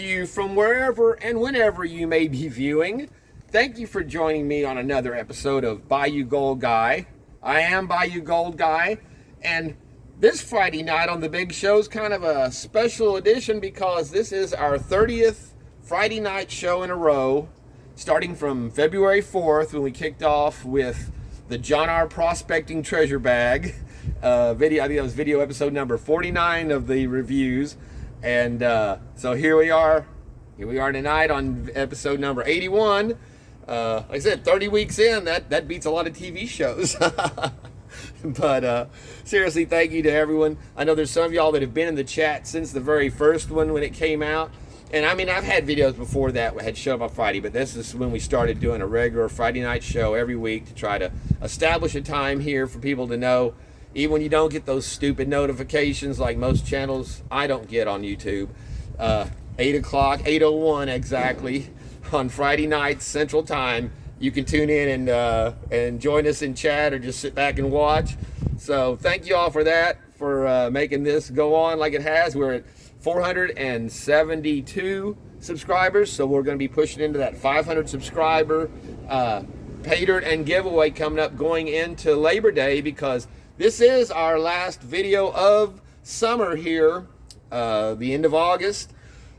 you from wherever and whenever you may be viewing. Thank you for joining me on another episode of Bayou Gold Guy. I am Bayou Gold Guy, and this Friday night on the big show is kind of a special edition because this is our 30th Friday night show in a row, starting from February 4th when we kicked off with the John R. Prospecting Treasure Bag video. I think that was video episode number 49 of the reviews. And so here we are tonight on episode number 81. Like I said, 30 weeks in, that beats a lot of TV shows. But seriously, thank you to everyone. I know there's some of y'all that have been in the chat since the very first one when it came out. And I mean, I've had videos before that had show up on Friday, but this is when we started doing a regular Friday night show every week to try to establish a time here for people to know, even when you don't get those stupid notifications like most channels I don't get on YouTube. 8 o'clock, 8:01 exactly, on Friday nights Central Time. You can tune in and join us in chat or just sit back and watch. So thank you all for that, for making this go on like it has. We're at 472 subscribers, so we're going to be pushing into that 500 subscriber PAYDIRT and giveaway coming up going into Labor Day, because this is our last video of summer here, the end of August,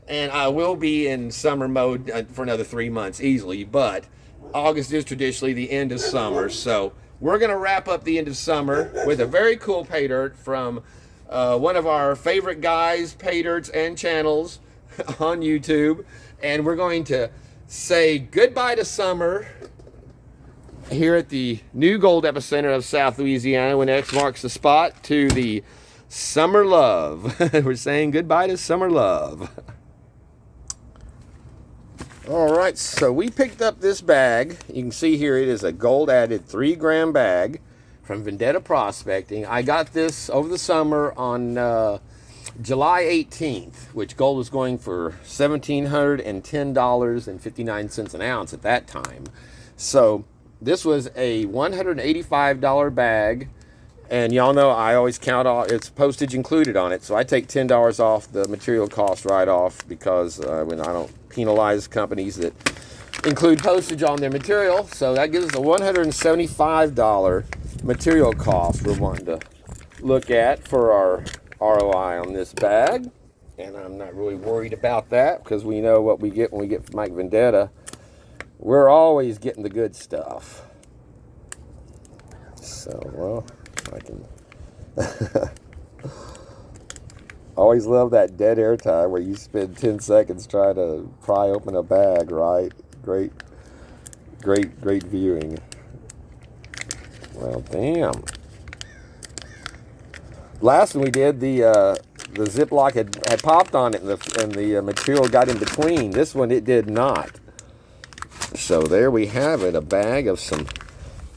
and I will be in summer mode for another 3 months easily, but August is traditionally the end of summer, so we're going to wrap up the end of summer with a very cool PAYDIRT from one of our favorite guys, PAYDIRTs and channels on YouTube, and we're going to say goodbye to summer here at the new gold epicenter of South Louisiana when X marks the spot to the summer love. We're saying goodbye to summer love. All right, so we picked up this bag. You can see here it is a gold added 3-gram bag from VENDETTA Prospecting. I got this over the summer on July 18th, which gold was going for $1,710.59 an ounce at that time. So this was a $185 bag, and y'all know I always count all, it's postage included on it, so I take $10 off the material cost right off, because when I don't penalize companies that include postage on their material. So that gives us a $175 material cost we're wanting to look at for our ROI on this bag, and I'm not really worried about that because we know what we get when we get from Mike Vendetta. We're always getting the good stuff. So, well, I can always love that dead air time where you spend 10 seconds trying to pry open a bag, right? Great viewing. Well, damn. Last one we did, the Ziploc had popped on it, and the material got in between. This one, it did not. So there we have it, a bag of some.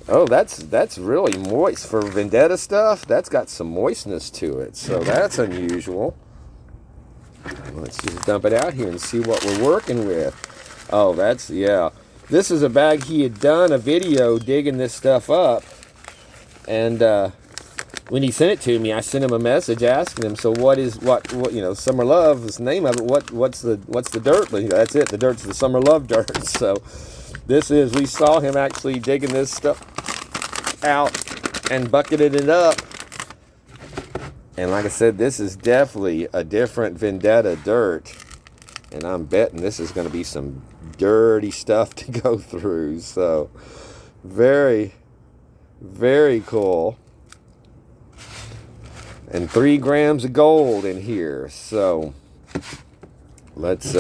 Oh, that's really moist for Vendetta stuff. That's got some moistness to it, so that's unusual. Let's just dump it out here and see what we're working with. Oh, yeah. This is a bag he had done a video digging this stuff up, and when he sent it to me, I sent him a message asking him, so what you know, Summer Love is the name of it. What's the dirt? But that's it. The dirt's the Summer Love dirt. So we saw him actually digging this stuff out and bucketed it up. And like I said, this is definitely a different Vendetta dirt. And I'm betting this is going to be some dirty stuff to go through. So very, very cool. And 3 grams of gold in here. So let's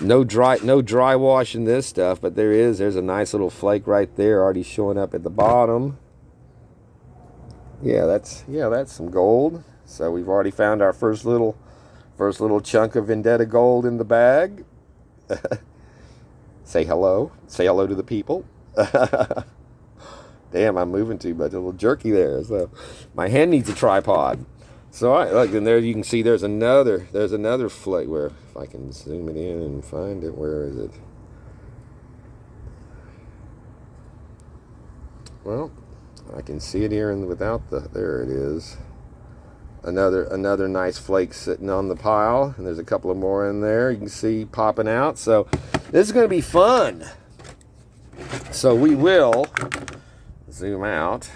no dry washing this stuff, but there's a nice little flake right there already showing up at the bottom. Yeah, that's some gold. So we've already found our first little chunk of Vendetta gold in the bag. Say hello to the people. Damn, I'm moving too much. A little jerky there. So my hand needs a tripod. So look, and there you can see there's another flake. Where, if I can zoom it in and find it, where is it? Well, I can see it here and without the, there it is. another nice flake sitting on the pile, and there's a couple of more in there you can see popping out. So this is going to be fun. So we will zoom out,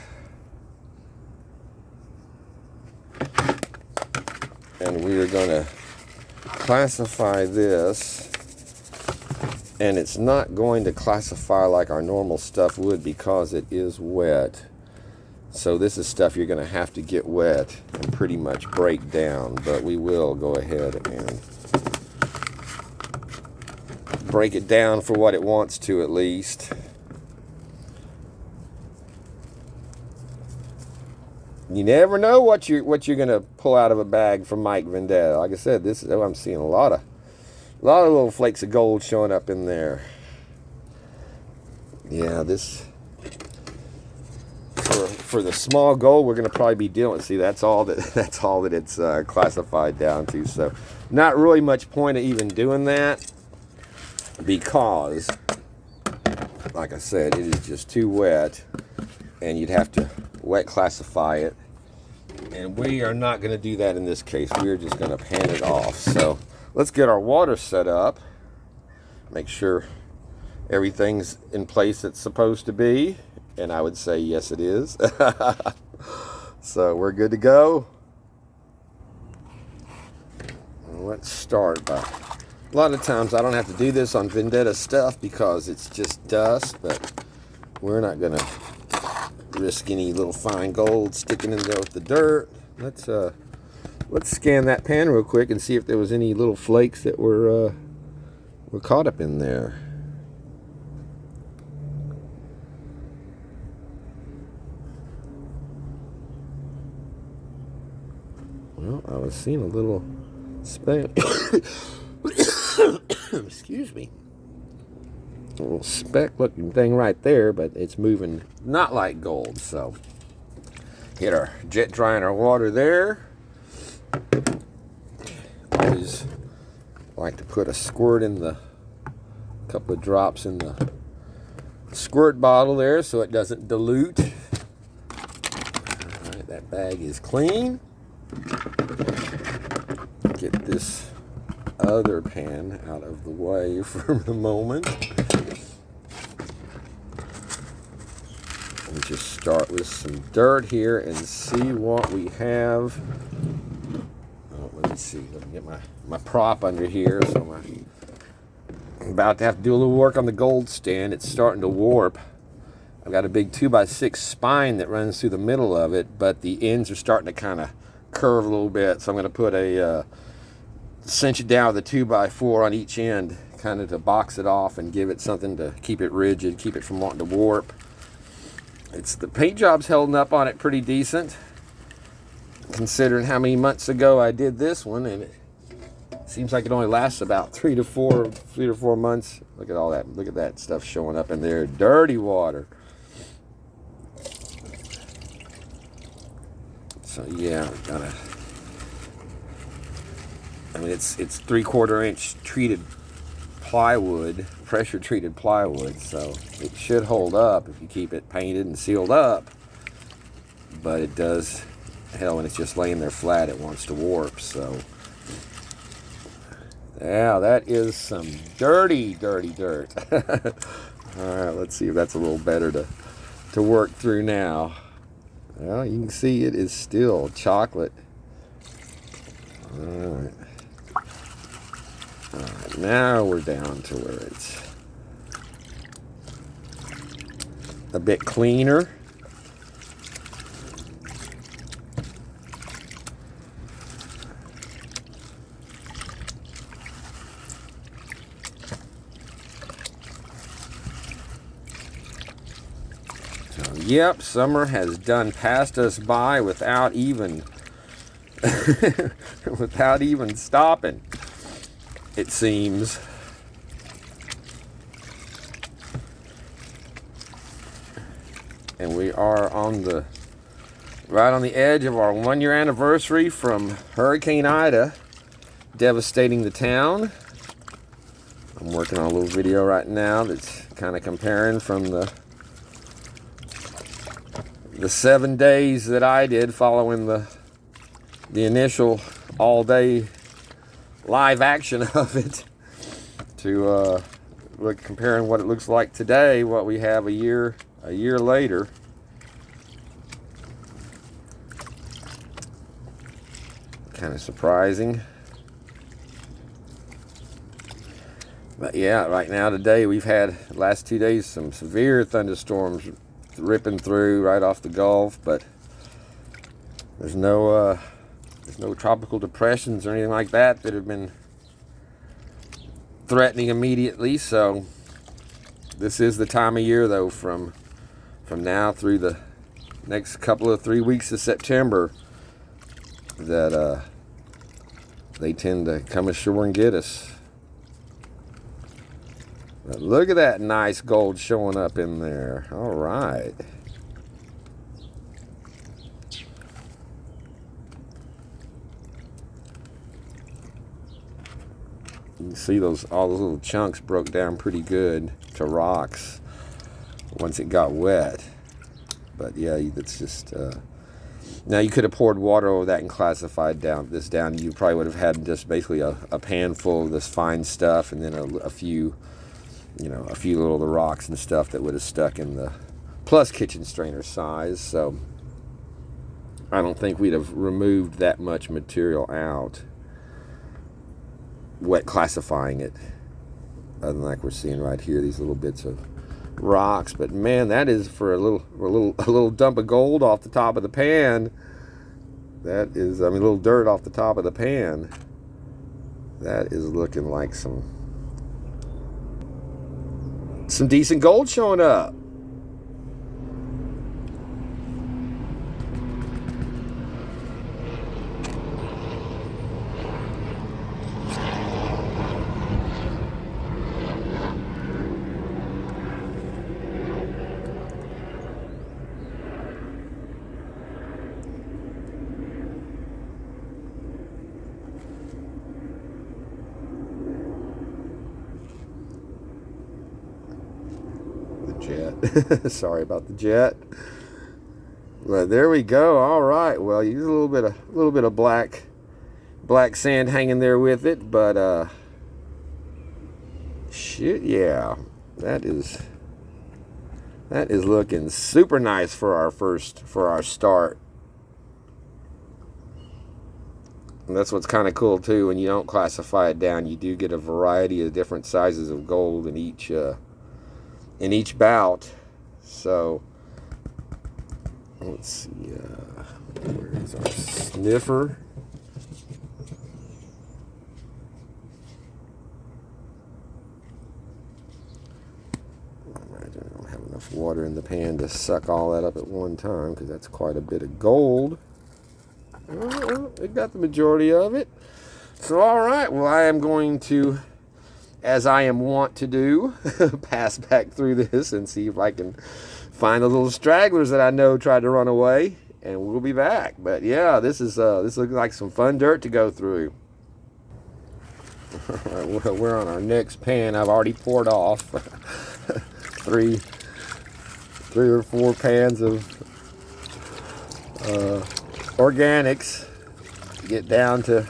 and we are going to classify this, and it's not going to classify like our normal stuff would because it is wet. So this is stuff you're going to have to get wet and pretty much break down, but we will go ahead and break it down for what it wants to, at least. You never know what you're going to pull out of a bag from Mike Vendetta. Like I said, this is, I'm seeing a lot of little flakes of gold showing up in there. Yeah, this for the small gold we're going to probably be dealing. See, that's all that it's classified down to. So not really much point of even doing that, because like I said, it is just too wet, and you'd have to wet classify it, and we are not going to do that in this case. We're just going to pan it off. So let's get our water set up, make sure everything's in place it's supposed to be, and I would say yes, it is. So we're good to go. Let's start by, a lot of times I don't have to do this on Vendetta stuff because it's just dust, but we're not going to risk any little fine gold sticking in there with the dirt. Let's scan that pan real quick and see if there was any little flakes that were caught up in there. Well, I was seeing a little speck. Excuse me. A little speck looking thing right there, but it's moving not like gold. So hit our jet drying our water there. Always like to put a squirt in the, couple of drops in the squirt bottle there so it doesn't dilute. All right, that bag is clean. Get this other pan out of the way for the moment. We'll just start with some dirt here and see what we have. Oh, let me see. Let me get my prop under here. So I'm about to have to do a little work on the gold stand. It's starting to warp. I've got a big 2x6 spine that runs through the middle of it, but the ends are starting to kind of curve a little bit. So I'm going to put a cinch it down with a 2x4 on each end, kind of to box it off and give it something to keep it rigid, keep it from wanting to warp. It's the paint job's holding up on it pretty decent, considering how many months ago I did this one, and it seems like it only lasts about 3 to 4 months. Look at all that. Look at that stuff showing up in there. Dirty water. So yeah, I mean, it's 3/4 inch treated plywood, pressure treated plywood, so it should hold up if you keep it painted and sealed up. But it does, hell, when it's just laying there flat, it wants to warp. So yeah, that is some dirty dirt. All right, let's see if that's a little better to work through now. Well, you can see it is still chocolate. All right. All right, now we're down to where it's a bit cleaner. So, yep, summer has passed us by without even without even stopping, it seems. And we are right on the edge of our 1-year anniversary from Hurricane Ida devastating the town. I'm working on a little video right now that's kind of comparing from the 7 days that I did following the the initial all-day live action of it to comparing what it looks like today, what we have a year later. Kind of surprising. But yeah, right now today we've had the last 2 days some severe thunderstorms ripping through right off the Gulf, but there's no tropical depressions or anything like that have been threatening immediately. So this is the time of year, though, from now through the next couple of 3 weeks of September, that they tend to come ashore and get us. But look at that nice gold showing up in there. All right. You can see all those little chunks broke down pretty good to rocks once it got wet. But yeah, that's just now you could have poured water over that and classified this down. You probably would have had just basically a pan full of this fine stuff, and then a few little of the rocks and stuff that would have stuck in the plus kitchen strainer size. So I don't think we'd have removed that much material out, wet classifying it, other than like we're seeing right here, these little bits of rocks. But man, that is for a little dump of gold off the top of the pan. That is, I mean, a little dirt off the top of the pan. That is looking like some decent gold showing up. Jet. Sorry about the jet. But there we go. All right. Well, use a little bit of black sand hanging there with it, but shit, yeah, that is looking super nice for our start. And that's what's kind of cool too. When you don't classify it down, you do get a variety of different sizes of gold in each bout. So let's see, where is our sniffer? I don't have enough water in the pan to suck all that up at one time, because that's quite a bit of gold. It got the majority of it. So all right, well, I am going to, as I am wont to do, pass back through this and see if I can find the little stragglers that I know tried to run away, and we'll be back. But yeah, this looks like some fun dirt to go through. All right, well, we're on our next pan. I've already poured off three or four pans of organics. Get down to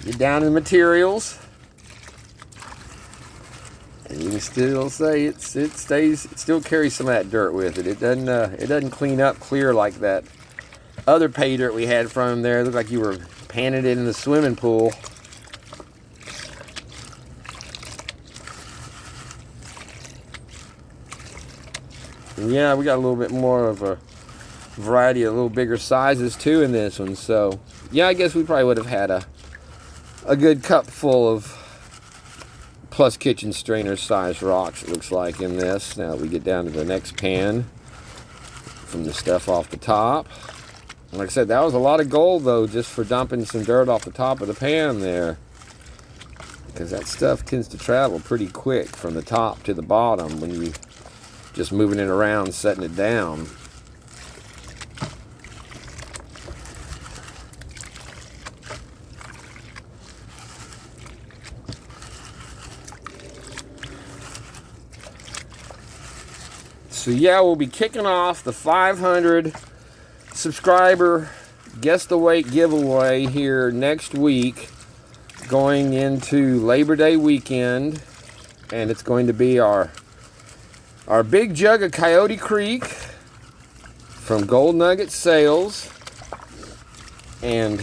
the materials. And you can still say it still carries some of that dirt with it. It doesn't clean up clear like that other pay dirt we had from there. It looked like you were panning it in the swimming pool. And yeah, we got a little bit more of a variety of little bigger sizes too in this one. So yeah, I guess we probably would have had a good cup full of plus kitchen strainer size rocks, it looks like, in this. Now we get down to the next pan from the stuff off the top. And like I said, that was a lot of gold though, just for dumping some dirt off the top of the pan there, because that stuff tends to travel pretty quick from the top to the bottom when you just moving it around, setting it down. So yeah, we'll be kicking off the 500 subscriber guess the weight giveaway here next week, going into Labor Day weekend, and it's going to be our big jug of Coyote Creek from Gold Nugget Sales, and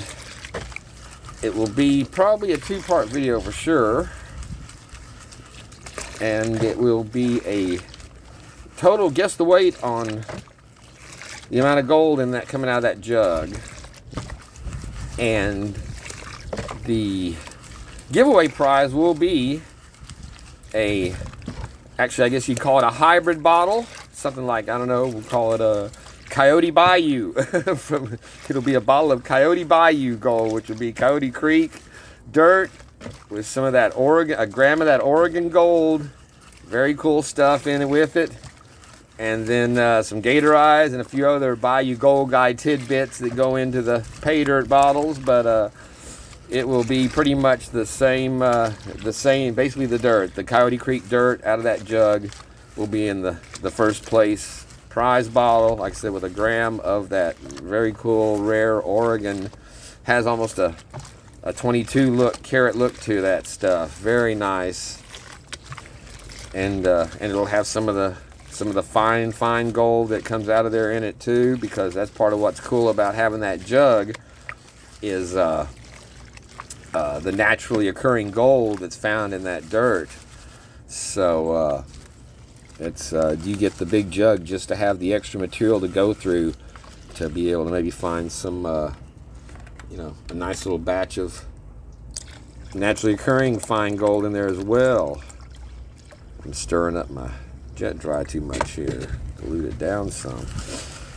it will be probably a 2-part video for sure, and it will be a total guess the weight on the amount of gold in that coming out of that jug. And the giveaway prize will be actually I guess you'd call it a hybrid bottle, something like, I don't know, we'll call it a Coyote Bayou. It'll be a bottle of Coyote Bayou gold, which will be Coyote Creek dirt with some of that a gram of that Oregon gold. Very cool stuff in it with it. And then some Gator Eyes and a few other Bayou Gold Guy tidbits that go into the PAYDIRT bottles. But it will be pretty much the same, basically the dirt. The Coyote Creek dirt out of that jug will be in the first place prize bottle, like I said, with a gram of that very cool, rare Oregon. Has almost a 22 carat look to that stuff. Very nice. And it'll have some of the fine gold that comes out of there in it too, because that's part of what's cool about having that jug is the naturally occurring gold that's found in that dirt. So you get the big jug just to have the extra material to go through to be able to maybe find some a nice little batch of naturally occurring fine gold in there as well. I'm stirring up my jet dry too much here, dilute it down some.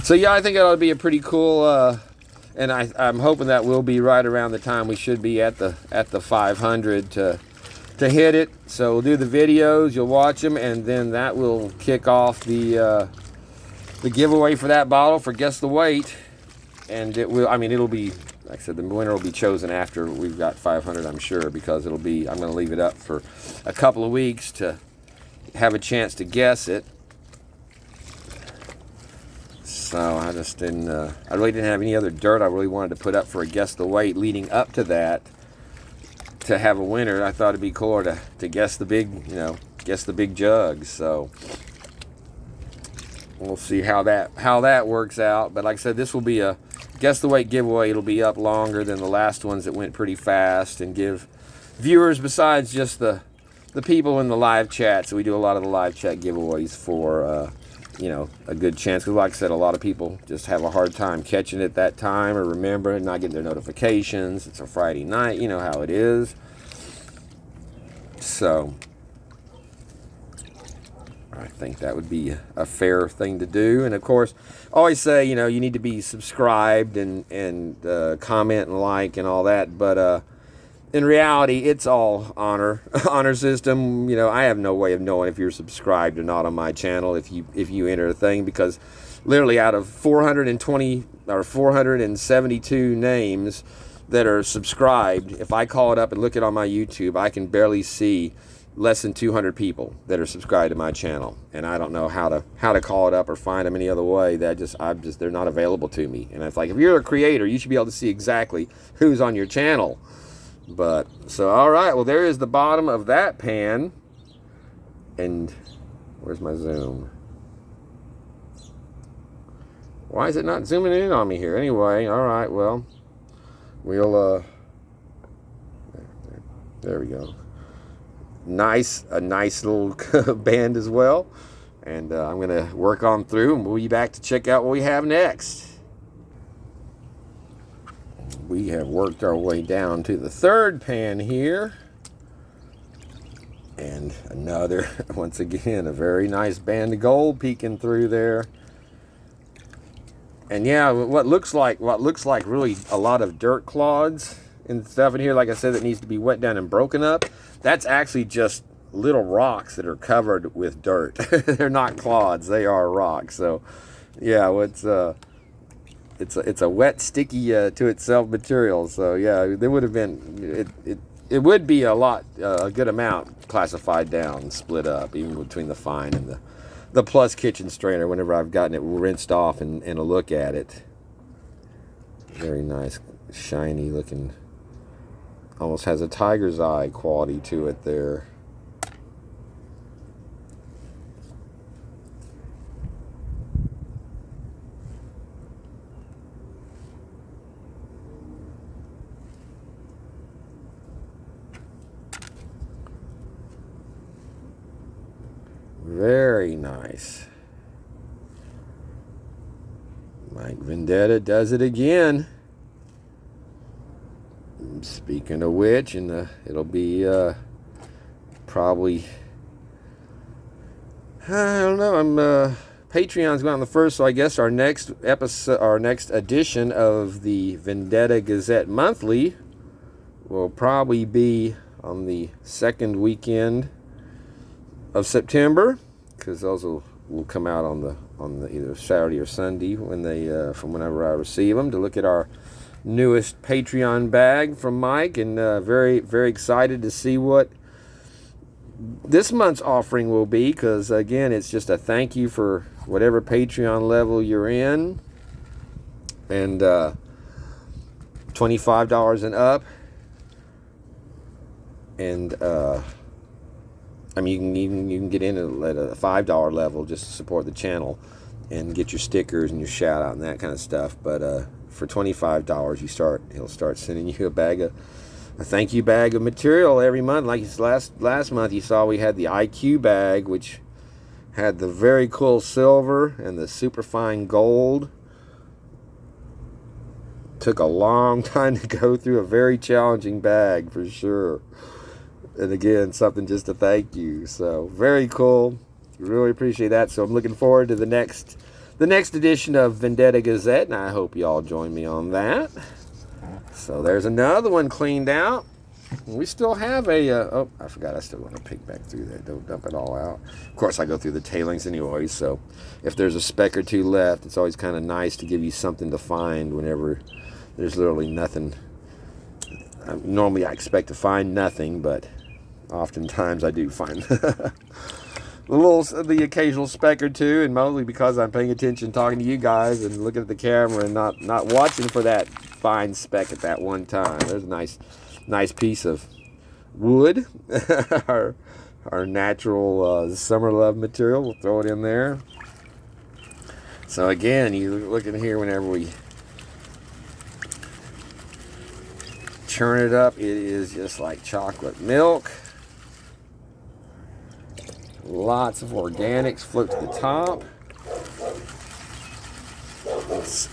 So yeah, I think it ought to be a pretty cool and I'm hoping that will be right around the time we should be at the 500 to hit it. So we'll do the videos, you'll watch them, and then that will kick off the giveaway for that bottle for guess the weight. And it'll be, like I said, the winner will be chosen after we've got 500, I'm sure, because I'm going to leave it up for a couple of weeks to have a chance to guess it. So I just didn't, I really didn't have any other dirt I really wanted to put up for a guess the weight leading up to that to have a winner. I thought it'd be cooler to guess the big jug. So we'll see how that works out. But like I said, this will be a guess the weight giveaway. It'll be up longer than the last ones that went pretty fast, and give viewers, besides just the people in the live chat, so we do a lot of the live chat giveaways for a good chance, because like I said, a lot of people just have a hard time catching it that time or remembering, not getting their notifications. It's a Friday night, you know how it is. So I think that would be a fair thing to do. And of course, I always say, you need to be subscribed and comment and like and all that, but in reality, it's all honor system. I have no way of knowing if you're subscribed or not on my channel if you enter a thing, because literally out of 420 or 472 names that are subscribed, if I call it up and look it on my YouTube, I can barely see less than 200 people that are subscribed to my channel, and I don't know how to call it up or find them any other way. They're not available to me. And it's like, if you're a creator, you should be able to see exactly who's on your channel. But so, all right, well, there is the bottom of that pan. And where's my zoom? Why is it not zooming in on me here? Anyway, all right, well, we'll there we go. A nice little band as well. And I'm gonna work on through, and we'll be back to check out what we have next. We have worked our way down to the third pan here, and another, once again, a very nice band of gold peeking through there. And yeah, what looks like really a lot of dirt clods and stuff in here, like I said, that needs to be wet down and broken up. That's actually just little rocks that are covered with dirt. They're not clods, they are rocks. So yeah, it's a wet, sticky to itself material. So yeah, there would have been it would be a good amount classified down, split up, even between the fine and the plus kitchen strainer. Whenever I've gotten it rinsed off and a look at it. Very nice, shiny looking. Almost has a tiger's eye quality to it there. Very nice. Mike Vendetta does it again. Speaking of which, and it'll be probably, I don't know. Patreon's going on the first, so I guess our next episode, our next edition of the Vendetta Gazette Monthly will probably be on the second weekend of September, because those will come out on the either Saturday or Sunday when they from whenever I receive them, to look at our newest Patreon bag from Mike, and very, very excited to see what this month's offering will be, because again, it's just a thank you for whatever Patreon level you're in, and $25 and up, and I mean, you can get in at a $5 level just to support the channel and get your stickers and your shout out and that kind of stuff. But for $25, he'll start sending you a thank you bag of material every month. Like last month, you saw we had the IQ bag, which had the very cool silver and the super fine gold. Took a long time to go through, a very challenging bag for sure. And again, something just to thank you. So very cool. Really appreciate that. So I'm looking forward to the next edition of Vendetta Gazette, and I hope you all join me on that. So there's another one cleaned out. We still have a, oh, I forgot, I still want to pick back through there. Don't dump it all out. Of course, I go through the tailings anyway, so if there's a speck or two left, it's always kind of nice to give you something to find whenever there's literally nothing. Normally, I expect to find nothing, but oftentimes I do find the occasional speck or two, and mostly because I'm paying attention, talking to you guys, and looking at the camera, and not watching for that fine speck at that one time. There's a nice piece of wood, our natural summer love material. We'll throw it in there. So again, you look in here whenever we churn it up, it is just like chocolate milk. Lots of organics float to the top.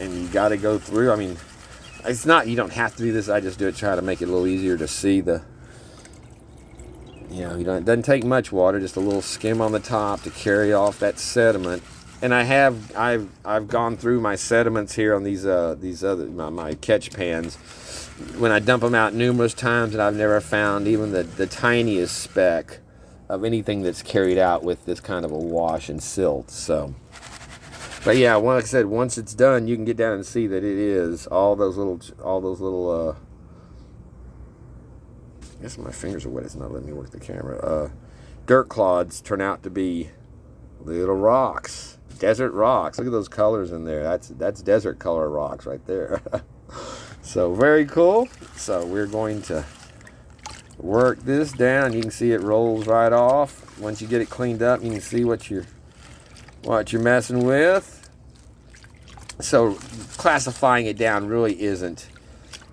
And you got to go through. I mean, it's not, you don't have to do this. I just do it, try to make it a little easier to see the, it doesn't take much water, just a little skim on the top to carry off that sediment. And I've gone through my sediments here on these other my catch pans. When I dump them out numerous times, and I've never found even the tiniest speck of anything that's carried out with this kind of a wash and silt. So, but yeah, like I said, once it's done, you can get down and see that it is all those little. I guess my fingers are wet. It's not letting me work the camera. Dirt clods turn out to be little rocks, desert rocks. Look at those colors in there. That's desert color rocks right there. So very cool. So we're going to work this down. You can see it rolls right off. Once you get it cleaned up, you can see what you're messing with. So classifying it down really isn't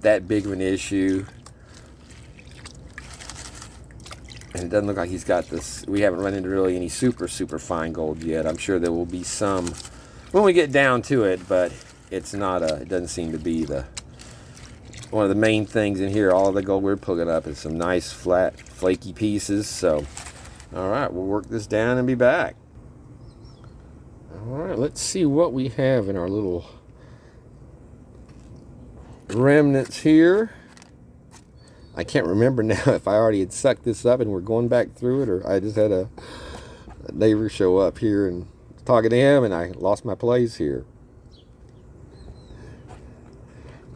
that big of an issue. And it doesn't look like he's got this. We haven't run into really any super fine gold yet. I'm sure there will be some when we get down to it, but it's not it doesn't seem to be one of the main things in here. All of the gold we're pulling up is some nice flat flaky pieces. So all right, we'll work this down and be back. All right, let's see what we have in our little remnants here. I can't remember now if I already had sucked this up and we're going back through it, or I just had a neighbor show up here and talking to him, and I lost my place here.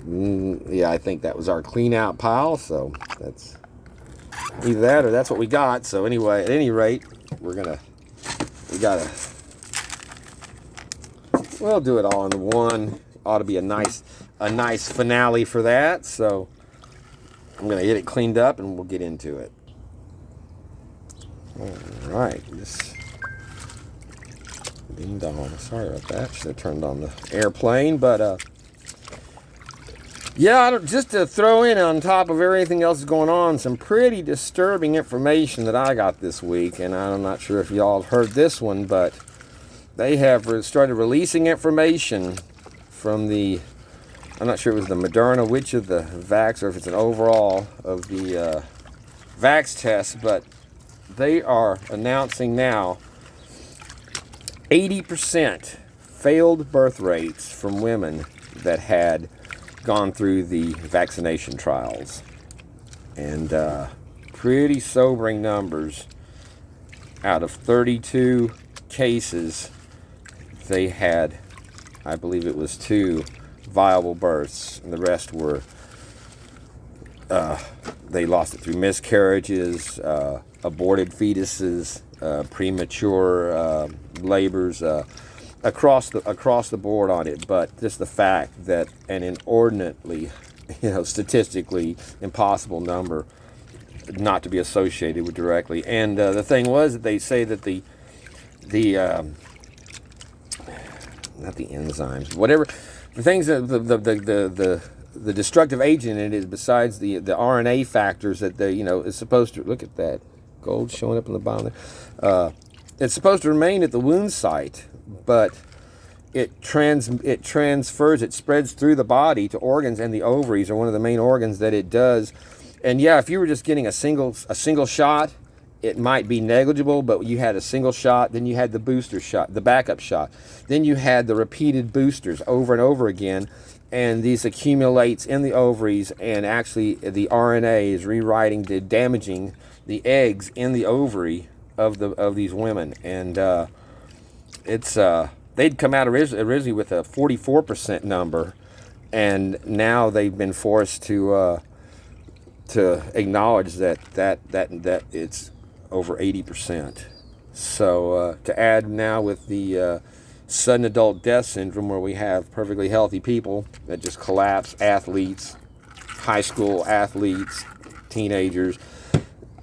Yeah, I think that was our clean out pile, so that's either that or that's what we got. So anyway, at any rate, we'll do it all in one. Ought to be a nice, a nice finale for that. So I'm going to get it cleaned up and we'll get into it. All right. This ding dong. Sorry about that. Should have turned on the airplane, but yeah, just to throw in on top of everything else that's going on, some pretty disturbing information that I got this week, and I'm not sure if y'all heard this one, but they have started releasing information from the, I'm not sure it was the Moderna, which of the vax, or if it's an overall of the vax test, but they are announcing now 80% failed birth rates from women that had gone through the vaccination trials. And pretty sobering numbers. Out of 32 cases, they had, I believe it was 2 viable births, and the rest were, they lost it through miscarriages, aborted fetuses, premature labors, across the board on it. But just the fact that an inordinately, statistically impossible number not to be associated with directly. And the thing was that they say that the not the enzymes, whatever the things that the destructive agent in it is, besides the RNA factors that is supposed to, look at that gold showing up in the bottom there. It's supposed to remain at the wound site, but it transfers, it spreads through the body to organs, and the ovaries are one of the main organs that it does. And yeah, if you were just getting a single shot, it might be negligible, but you had a single shot, then you had the booster shot, the backup shot, then you had the repeated boosters over and over again, and these accumulates in the ovaries, and actually the RNA is rewriting, damaging the eggs in the ovary of these women. And it's they'd come out originally with a 44% number, and now they've been forced to acknowledge that it's over 80%. So to add now with the sudden adult death syndrome, where we have perfectly healthy people that just collapse, athletes, high school athletes, teenagers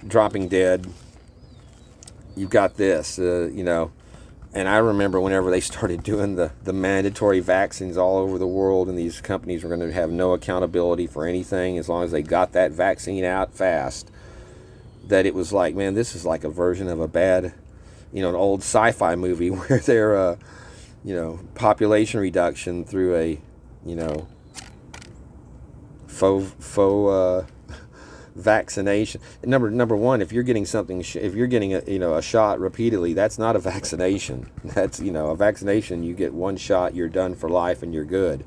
dropping dead. You've got this, and I remember whenever they started doing the mandatory vaccines all over the world, and these companies were going to have no accountability for anything as long as they got that vaccine out fast, that it was like, man, this is like a version of a bad, an old sci-fi movie where they're, population reduction through a, faux vaccination. Number one, if you're getting something, if you're getting a shot repeatedly, that's not a vaccination. That's a vaccination. You get one shot, you're done for life, and you're good.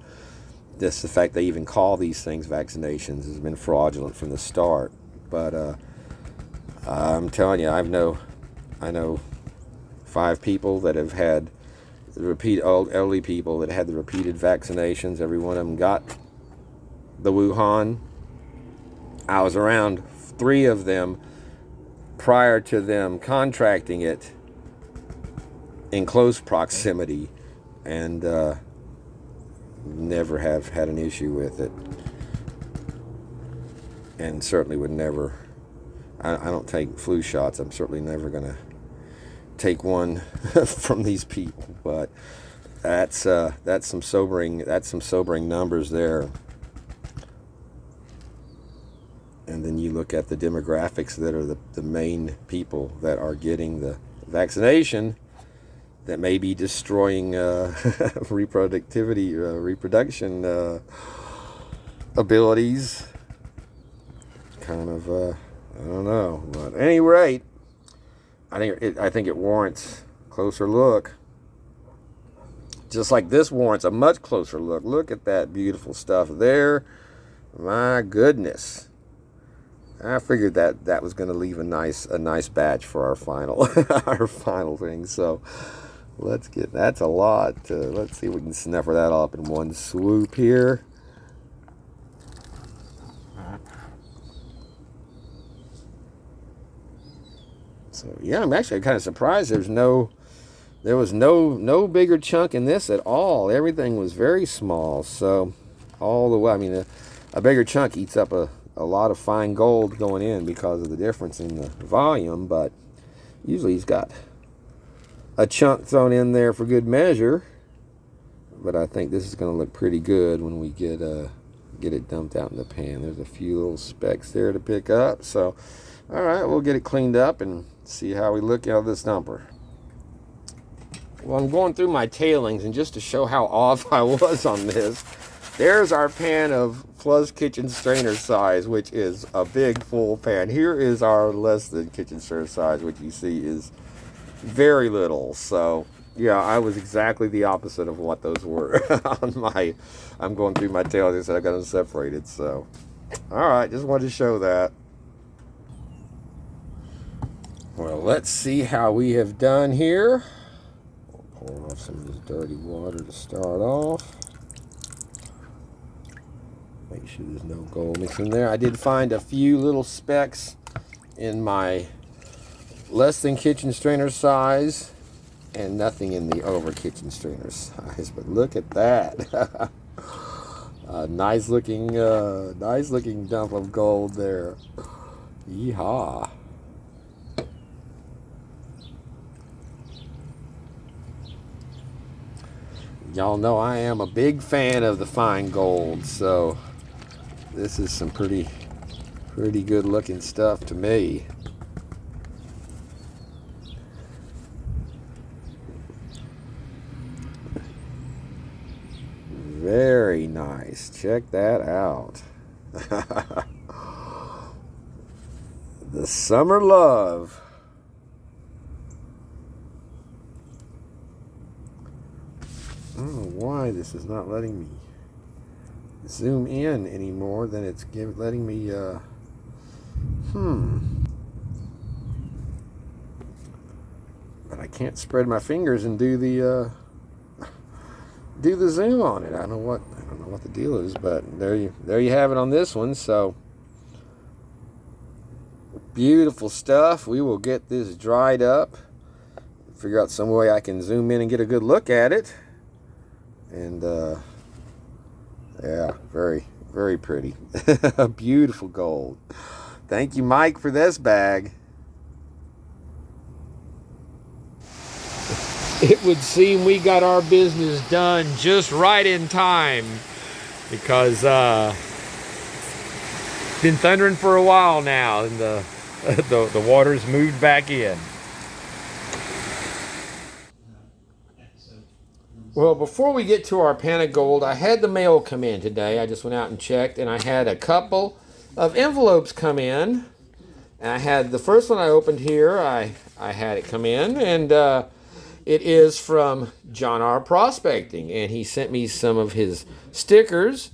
Just the fact they even call these things vaccinations has been fraudulent from the start. But I'm telling you, I know 5 people that have had the elderly people that had the repeated vaccinations. Every one of them got the Wuhan. I was around 3 of them prior to them contracting it in close proximity, and never have had an issue with it, and certainly would never. I don't take flu shots. I'm certainly never going to take one from these people. But that's some sobering numbers there. And then you look at the demographics that are the main people that are getting the vaccination, that may be destroying reproduction abilities. Kind of, I don't know. But at any rate, I think it warrants a closer look. Just like this warrants a much closer look. Look at that beautiful stuff there. My goodness. I figured that was going to leave a nice batch for our final thing. So that's a lot. Let's see if we can snuff that all up in one swoop here. So yeah, I'm actually kind of surprised there was no bigger chunk in this at all. Everything was very small. So all the way. I mean, a bigger chunk eats up a lot of fine gold going in because of the difference in the volume, but usually he's got a chunk thrown in there for good measure. But I think this is going to look pretty good when we get it dumped out in the pan. There's a few little specks there to pick up. So, all right, we'll get it cleaned up and see how we look out of this dumper. Well, I'm going through my tailings, and just to show how off I was on this, there's our pan of plus kitchen strainer size, which is a big full pan. Here is our less than kitchen strainer size, which you see is very little. So yeah, I was exactly the opposite of what those were on my. I'm going through my tailings and I got them separated. So, all right, just wanted to show that. Well, let's see how we have done here. We'll pour off some of this dirty water to start off. Make sure there's no gold mix in there. I did find a few little specks in my less than kitchen strainer size, and nothing in the over kitchen strainer size. But look at that. Nice looking dump of gold there. Yeehaw. Y'all know I am a big fan of the fine gold, so this is some pretty good looking stuff to me. Very nice. Check that out. The Summer Love. I don't know why this is not letting me zoom in any more than it's letting me but I can't spread my fingers and do the zoom on it. I don't know what the deal is, but there you have it on this one. So beautiful stuff. We will get this dried up, figure out some way I can zoom in and get a good look at it. And yeah, very pretty. Beautiful gold. Thank you, Mike, for this bag. It would seem we got our business done just right in time, because it's been thundering for a while now, and the water's moved back in. Well, before we get to our pan of gold, I had the mail come in today. I just went out and checked, and I had a couple of envelopes come in. And I had the first one I opened here. I had it come in, and it is from John R. Prospecting, and he sent me some of his stickers,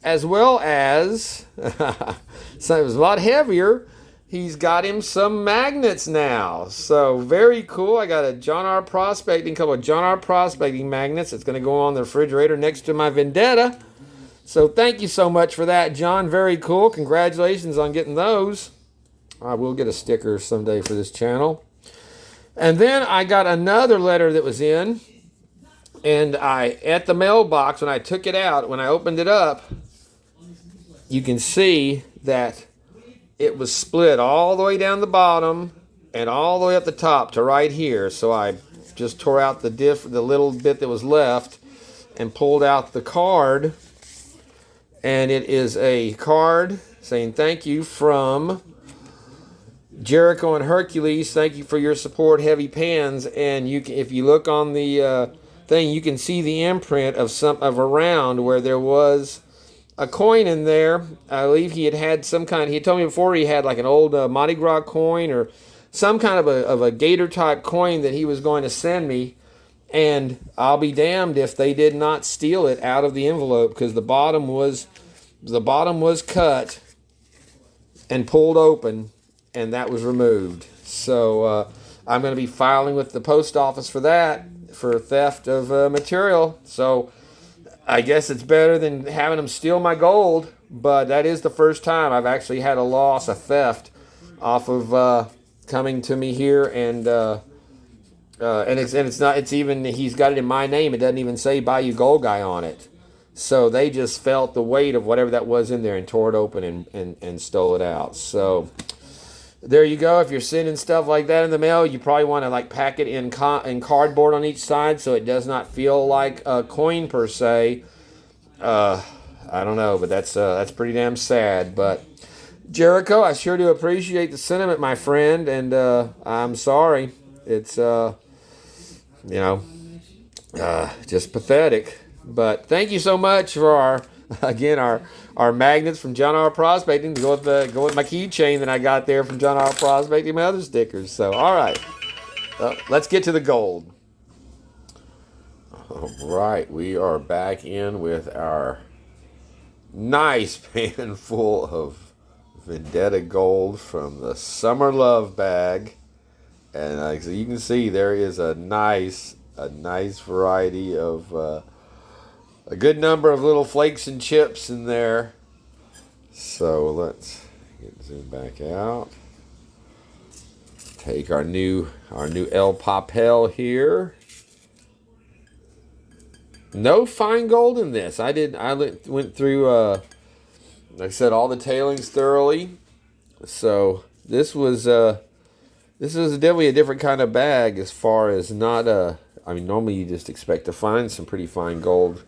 as well as so it was a lot heavier. He's got him some magnets now. So very cool. I got a couple of John R. Prospecting magnets. It's going to go on the refrigerator next to my Vendetta. So thank you so much for that, John. Very cool. Congratulations on getting those. I will get a sticker someday for this channel. And then I got another letter that was in. And at the mailbox, when I took it out, when I opened it up, you can see that it was split all the way down the bottom and all the way up the top to right here. So I just tore out the little bit that was left and pulled out the card. And it is a card saying thank you from Jericho and Hercules. Thank you for your support, Heavy Pans. And if you look on the thing, you can see the imprint of a round where there was a coin in there. I believe he had some kind. He told me before he had like an old Mardi Gras coin or some kind of a gator type coin that he was going to send me. And I'll be damned if they did not steal it out of the envelope, because the bottom was cut and pulled open, and that was removed. So I'm going to be filing with the post office for that, for theft of material. So I guess it's better than having them steal my gold, but that is the first time I've actually had a theft off of coming to me here, and it's not, it's even, he's got it in my name. It doesn't even say Bayou Gold Guy on it. So they just felt the weight of whatever that was in there and tore it open and stole it out. So there you go. If you're sending stuff like that in the mail, you probably want to like pack it in cardboard on each side so it does not feel like a coin per se. I don't know, but that's pretty damn sad. But Jericho, I sure do appreciate the sentiment, my friend, and I'm sorry. It's just pathetic. But thank you so much for our magnets from John R. Prospecting to go with my keychain that I got there from John R. Prospecting, my other stickers. So all right, let's get to the gold. All right, we are back in with our nice pan full of Vendetta gold from the Summer Love bag, and as you can see, there is a nice variety of a good number of little flakes and chips in there. So let's zoom back out. Take our new El Papel here. No fine gold in this. I went through, like I said, all the tailings thoroughly. So this was definitely a different kind of bag as far as not I mean, normally you just expect to find some pretty fine gold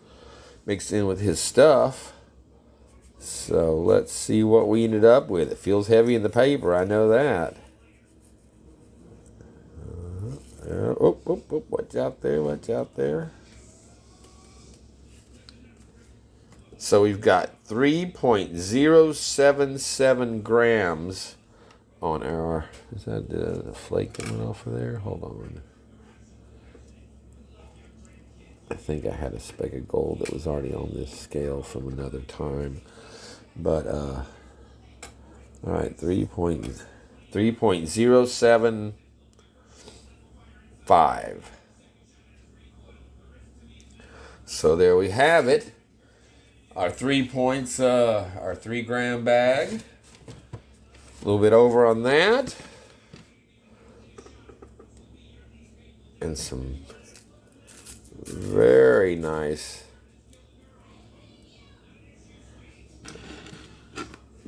mixed in with his stuff. So let's see what we ended up with. It feels heavy in the paper, I know that. Watch out there. So we've got 3.077 grams on our... Is that the flake that went off of there? Hold on. I think I had a speck of gold that was already on this scale from another time. But, all right, 3.075. So there we have it. Our 3 points, our 3 gram bag. A little bit over on that. And some very nice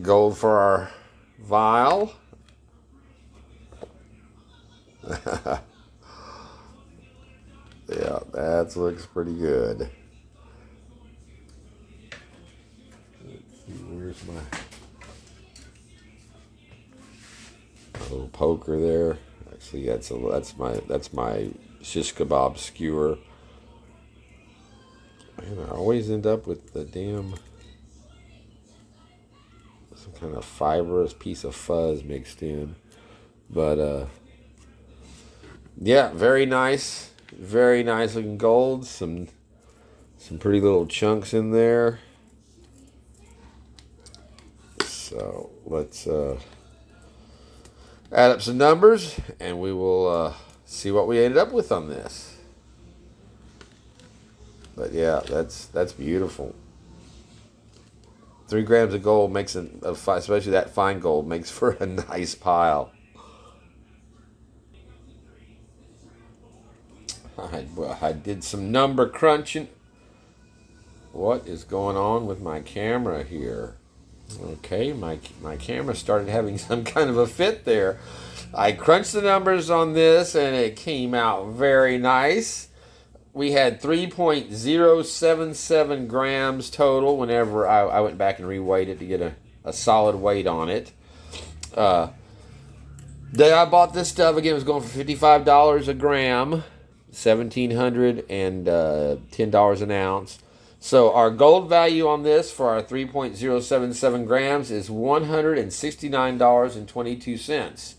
gold for our vial. Yeah, that looks pretty good. Where's my little poker there? Actually, that's my shish kebab skewer. Man, I always end up with the damn some kind of fibrous piece of fuzz mixed in. But yeah, very nice looking gold. Some pretty little chunks in there. So let's add up some numbers, and we will see what we ended up with on this. But yeah, that's beautiful. 3 grams of gold makes especially that fine gold, makes for a nice pile. I did some number crunching. What is going on with my camera here? Okay, my camera started having some kind of a fit there. I crunched the numbers on this and it came out very nice. We had 3.077 grams total whenever I went back and reweighed it to get a solid weight on it. Day I bought this stuff, again, it was going for $55 a gram, $1,710 an ounce. So our gold value on this for our 3.077 grams is $169.22.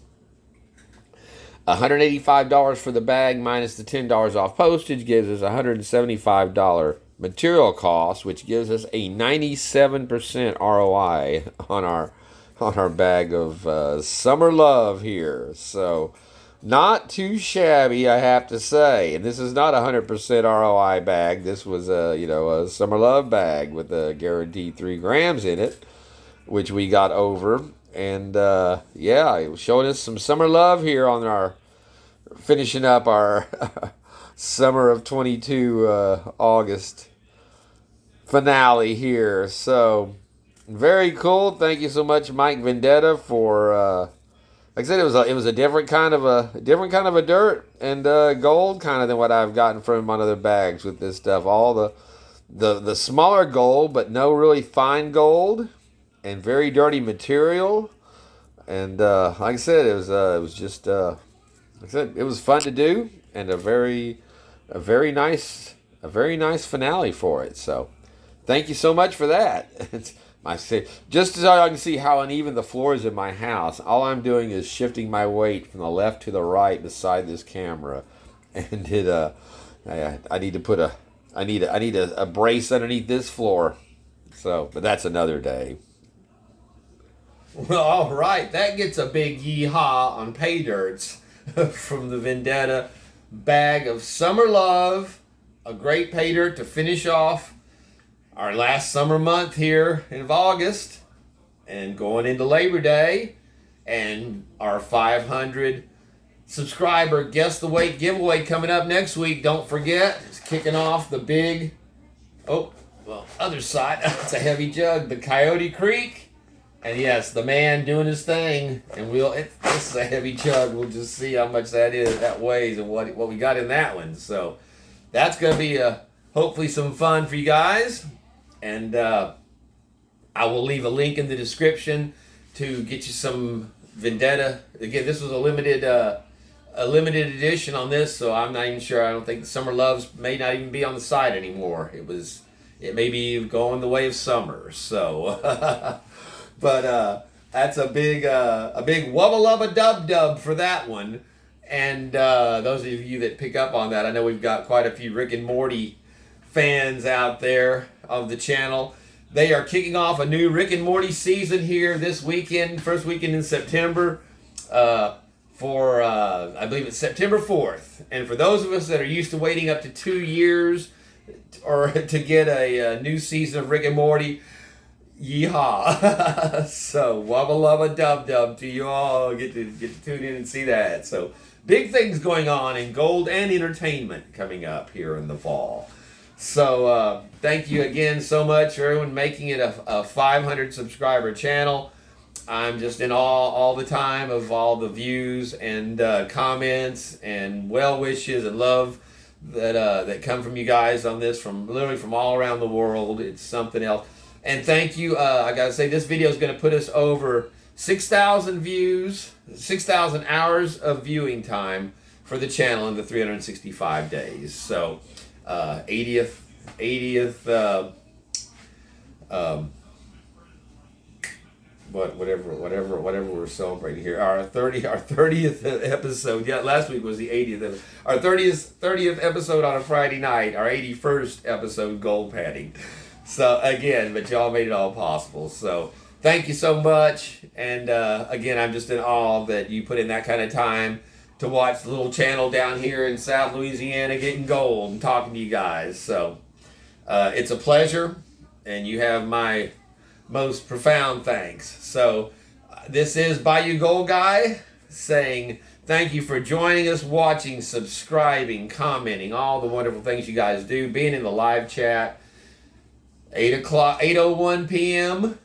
$185 for the bag minus the $10 off postage gives us $175 material cost, which gives us a 97% ROI on our bag of Summer Love here. So not too shabby, I have to say. And this is not a 100% ROI bag. This was a Summer Love bag with a guaranteed 3 grams in it, which we got over. And yeah, it was showing us some summer love here on our finishing up our summer of 22 August finale here. So very cool. Thank you so much, Mike Vendetta, for like I said, it was a different kind of a dirt and gold kind of than what I've gotten from my other bags with this stuff. All the smaller gold, but no really fine gold, and very dirty material. And like I said, it was just like I said, it was fun to do, and a very nice finale for it. So thank you so much for that. Just so I can see how uneven the floor is in my house, all I'm doing is shifting my weight from the left to the right beside this camera, and I need a brace underneath this floor. So, but that's another day. Well, all right, that gets a big yeehaw on Paydirts from the Vendetta bag of summer love. A great Paydirt to finish off our last summer month here in August, and going into Labor Day, and our 500 subscriber Guess the Weight giveaway coming up next week. Don't forget, it's kicking off the big, other side, it's a heavy jug, the Coyote Creek. And yes, the man doing his thing, and this is a heavy jug. We'll just see how much that weighs, and what we got in that one. So that's going to be hopefully some fun for you guys. And I will leave a link in the description to get you some Vendetta. Again, this was a limited edition on this, so I'm not even sure. I don't think the Summer Loves may not even be on the site anymore. It may be going the way of summer. So, but that's a big wubba lubba dub dub for that one. And those of you that pick up on that, I know we've got quite a few Rick and Morty fans out there of the channel. They are kicking off a new Rick and Morty season here this weekend, first weekend in September, for I believe it's September 4th. And for those of us that are used to waiting up to 2 years or to get a new season of Rick and Morty, yeehaw. So wubba lubba dub dub to you all. Get to tune in and see that. So big things going on in gold and entertainment coming up here in the fall. So thank you again so much for everyone making it a 500 subscriber channel. I'm just in awe all the time of all the views and comments and well wishes and love that come from you guys on this, from literally from all around the world. It's something else. And thank you. I gotta say, this video is going to put us over 6,000 views, 6,000 hours of viewing time for the channel in the 365 days. So 80th whatever we're celebrating here, our 30th episode. Yeah, last week was the 80th. Our 30th episode on a Friday night, our 81st episode gold padding. So again, but y'all made it all possible. So thank you so much. And again, I'm just in awe that you put in that kind of time to watch the little channel down here in South Louisiana getting gold and talking to you guys. So it's a pleasure, and you have my most profound thanks. So this is Bayou Gold Guy saying thank you for joining us, watching, subscribing, commenting, all the wonderful things you guys do, being in the live chat. 8:01 p.m.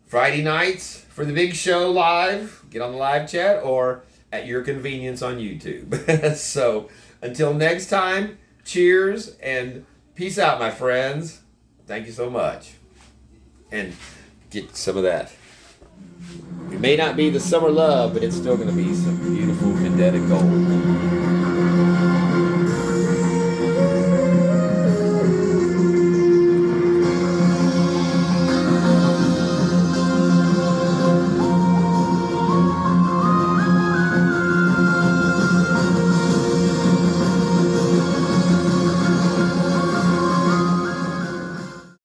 Friday nights for the big show live. Get on the live chat or at your convenience on YouTube. So until next time, cheers and peace out, my friends. Thank you so much. And get some of that. It may not be the summer love, but it's still going to be some beautiful Vendetta gold.